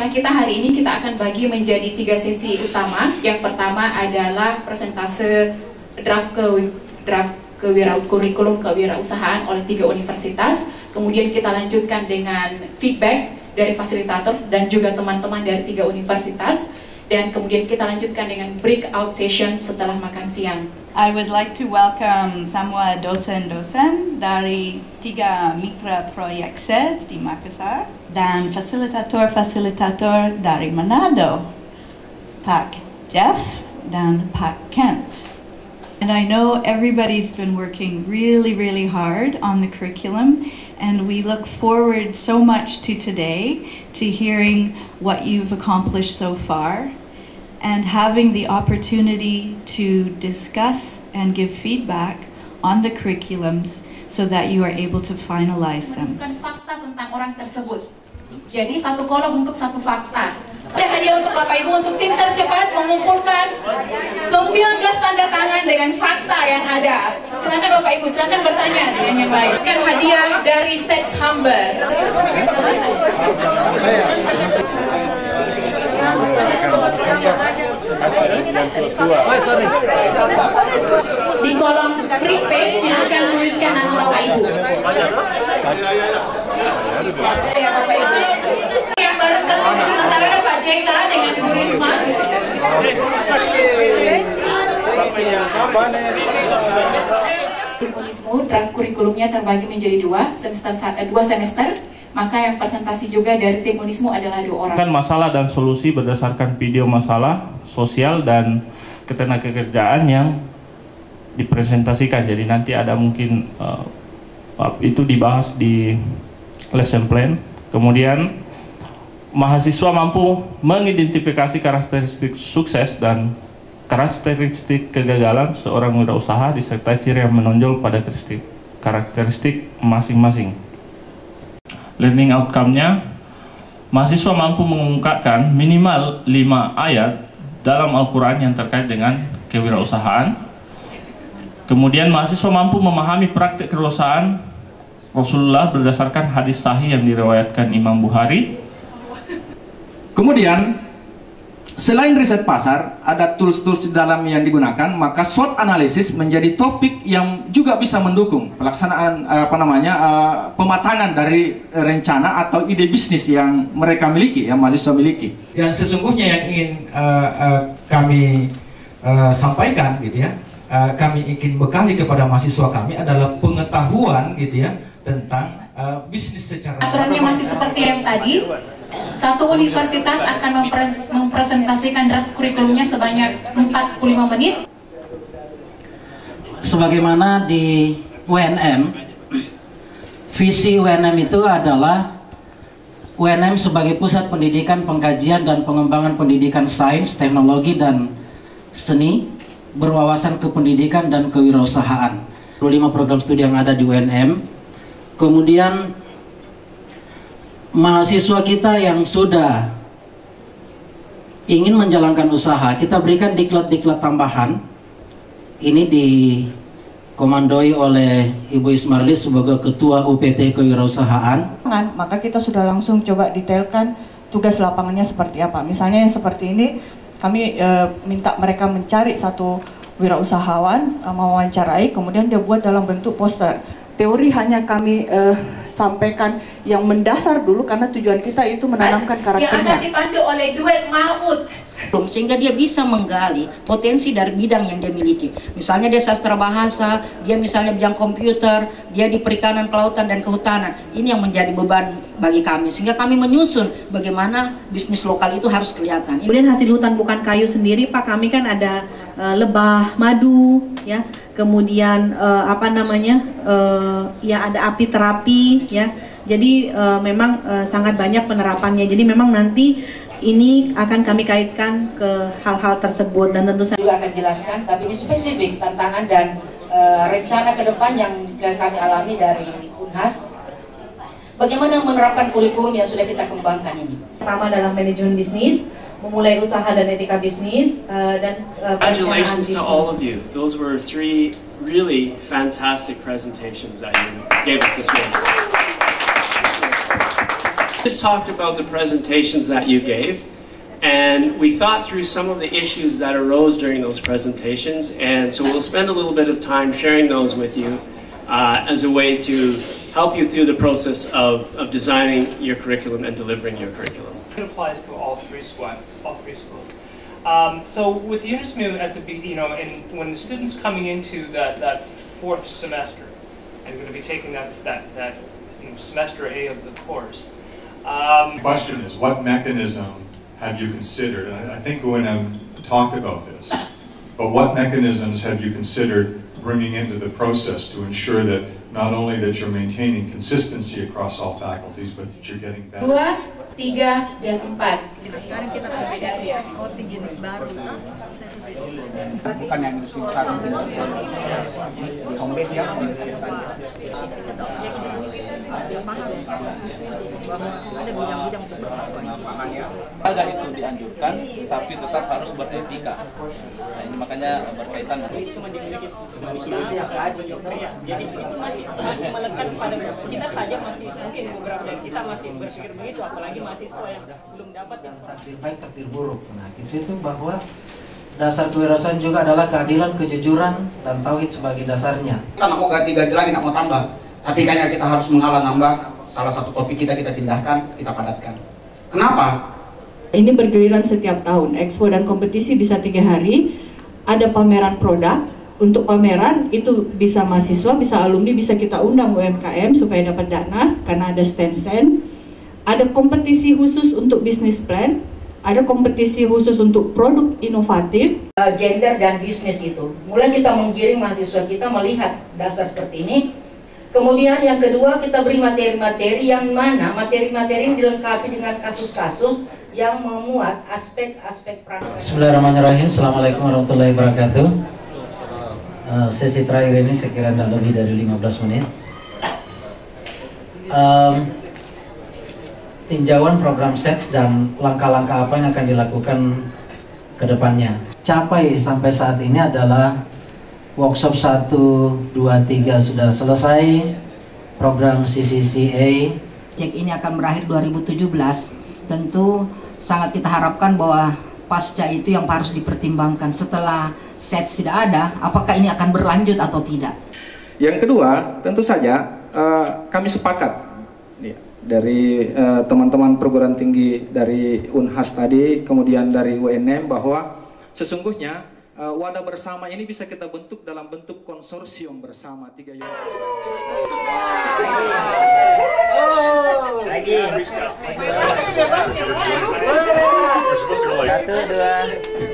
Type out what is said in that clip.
acara kita hari ini kita akan bagi menjadi 3 sesi utama. Yang pertama adalah presentase draft kurikulum kewirausahaan oleh 3 universitas. Kemudian kita lanjutkan dengan feedback dari fasilitator dan juga teman-teman dari 3 universitas. Dan kemudian kita lanjutkan dengan breakout session setelah makan siang. I would like to welcome semua dosen-dosen dari 3 mitra proyek SEDS di Makassar dan fasilitator-fasilitator dari Manado, Pak Jeff dan Pak Kent. And I know everybody's been working really hard on the curriculum, and we look forward so much to today, to hearing what you've accomplished so far, and having the opportunity to discuss and give feedback on the curriculums so that you are able to finalize them. Bukan fakta tentang orang tersebut. Jadi 1 kolom untuk 1 fakta. Ada hadiah untuk Bapak Ibu untuk tim tercepat mengumpulkan 19 tanda tangan dengan fakta yang ada. Silakan Bapak Ibu, silakan bertanya dengan yang baik. Bukan hadiah dari SEDS Humber. Di kolom free space silakan tuliskan nama Bapak Ibu. Yang baru tertulis sementara ada Pak JK dengan Bu Risma. Tim Unismu draft kurikulumnya terbagi menjadi 2 semester. Maka yang presentasi juga dari tim Unismu adalah 2 orang. Masalah dan solusi berdasarkan video masalah sosial dan ketenagakerjaan yang dipresentasikan. Jadi nanti ada mungkin itu dibahas di lesson plan. Kemudian mahasiswa mampu mengidentifikasi karakteristik sukses dan karakteristik kegagalan seorang wirausaha disertai ciri yang menonjol pada karakteristik masing-masing. Learning outcome-nya, mahasiswa mampu mengungkapkan minimal 5 ayat dalam Al-Quran yang terkait dengan kewirausahaan. Kemudian mahasiswa mampu memahami praktik kewirausahaan Rasulullah berdasarkan hadis sahih yang diriwayatkan Imam Bukhari. Kemudian selain riset pasar, ada tools-tools dalam yang digunakan, maka SWOT analisis menjadi topik yang juga bisa mendukung pelaksanaan pematangan dari rencana atau ide bisnis yang mereka miliki, yang mahasiswa miliki. Dan sesungguhnya yang ingin kami sampaikan gitu ya, kami ingin bekali kepada mahasiswa kami adalah pengetahuan gitu ya tentang bisnis secara. Aturannya masih seperti yang tadi. 1 universitas akan mempresentasikan draft kurikulumnya sebanyak 45 menit. Sebagaimana di UNM, visi UNM itu adalah UNM sebagai pusat pendidikan, pengkajian, dan pengembangan pendidikan sains, teknologi, dan seni berwawasan kependidikan dan kewirausahaan. 5 program studi yang ada di UNM. Kemudian mahasiswa kita yang sudah ingin menjalankan usaha, kita berikan diklat-diklat tambahan. Ini dikomandoi oleh Ibu Ismarlis sebagai Ketua UPT Kewirausahaan. Maka kita sudah langsung coba detailkan tugas lapangannya seperti apa. Misalnya yang seperti ini, kami minta mereka mencari satu wirausahawan, mewawancarai, kemudian dia buat dalam bentuk poster. Teori hanya kami sampaikan yang mendasar dulu karena tujuan kita itu menanamkan karakternya. Yang akan dipandu oleh duet maut. Sehingga dia bisa menggali potensi dari bidang yang dia miliki. Misalnya dia sastra bahasa, dia misalnya bidang komputer, dia di perikanan, kelautan, dan kehutanan. Ini yang menjadi beban bagi kami. Sehingga kami menyusun bagaimana bisnis lokal itu harus kelihatan. Kemudian hasil hutan bukan kayu sendiri, Pak, kami kan ada lebah madu, ya. Kemudian ya ada api terapi, ya. Jadi memang sangat banyak penerapannya. Jadi memang nanti ini akan kami kaitkan ke hal-hal tersebut dan tentu saja juga akan jelaskan, tapi ini spesifik tantangan dan rencana ke depan yang kami alami dari Unhas. Bagaimana menerapkan kurikulum yang sudah kita kembangkan ini? Pertama adalah manajemen bisnis, memulai usaha dan etika bisnis, dan congratulations to all of you. Those were 3 really fantastic presentations that you gave us this morning. Just talked about the presentations that you gave, and we thought through some of the issues that arose during those presentations, and so we'll spend a little bit of time sharing those with you as a way to help you through the process of designing your curriculum and delivering your curriculum. It applies to all three schools. So with UNISMU at the and when the students coming into that fourth semester and going to be taking that semester A of the course. The question is, what mechanism have you considered? And I think UNM talked about this, but what mechanisms have you considered bringing into the process to ensure that not only that you're maintaining consistency across all faculties, but that you're getting better? 2, 3, dan 4. Sekarang kita verifikasi ya, jenis baru. Bukan yang susah di home base ya, ada bidang-bidang untuk Agar itu dianjurkan, tapi tetap harus beretika. Nah, ini makanya berkaitan. Cuma dimiliki solusi yang jadi itu masih melekat pada kita saja, masih mungkin beberapa dari kita masih berpikir begitu, apalagi mahasiswa yang belum dapat takdir baik takdir buruk. Nah, di situ bahwa dasar kewirausahaan juga adalah keadilan, kejujuran, dan tauhid sebagai dasarnya. Kita nggak mau ganti-ganti lagi, nggak mau tambah, tapi kayaknya kita harus mengalah nambah. Salah satu topik kita pindahkan, kita padatkan. Kenapa? Ini bergiliran setiap tahun. Expo dan kompetisi bisa 3 hari. Ada pameran produk. Untuk pameran itu bisa mahasiswa, bisa alumni, bisa kita undang UMKM supaya dapat dana karena ada stand-stand. Ada kompetisi khusus untuk bisnis plan. Ada kompetisi khusus untuk produk inovatif. Gender dan bisnis itu. Mulai kita menggiring mahasiswa kita melihat dasar seperti ini. Kemudian yang kedua, kita beri materi-materi yang mana materi-materi ini dilengkapi dengan kasus-kasus yang memuat aspek-aspek peran. Bismillahirrahmanirrahim. Assalamualaikum warahmatullahi wabarakatuh. Sesi terakhir ini sekiranya tidak lebih dari 15 menit. Tinjauan program SETS dan langkah-langkah apa yang akan dilakukan ke depannya. Capai sampai saat ini adalah workshop 1, 2, 3 sudah selesai. Program CCCA. Project ini akan berakhir 2017. Tentu sangat kita harapkan bahwa pasca itu yang harus dipertimbangkan setelah SETS tidak ada, apakah ini akan berlanjut atau tidak. Yang kedua, tentu saja kami sepakat dari teman-teman perguruan tinggi dari Unhas tadi, kemudian dari UNM, bahwa sesungguhnya wadah bersama ini bisa kita bentuk dalam bentuk konsorsium bersama 3 unit. Lagi. 1, 2.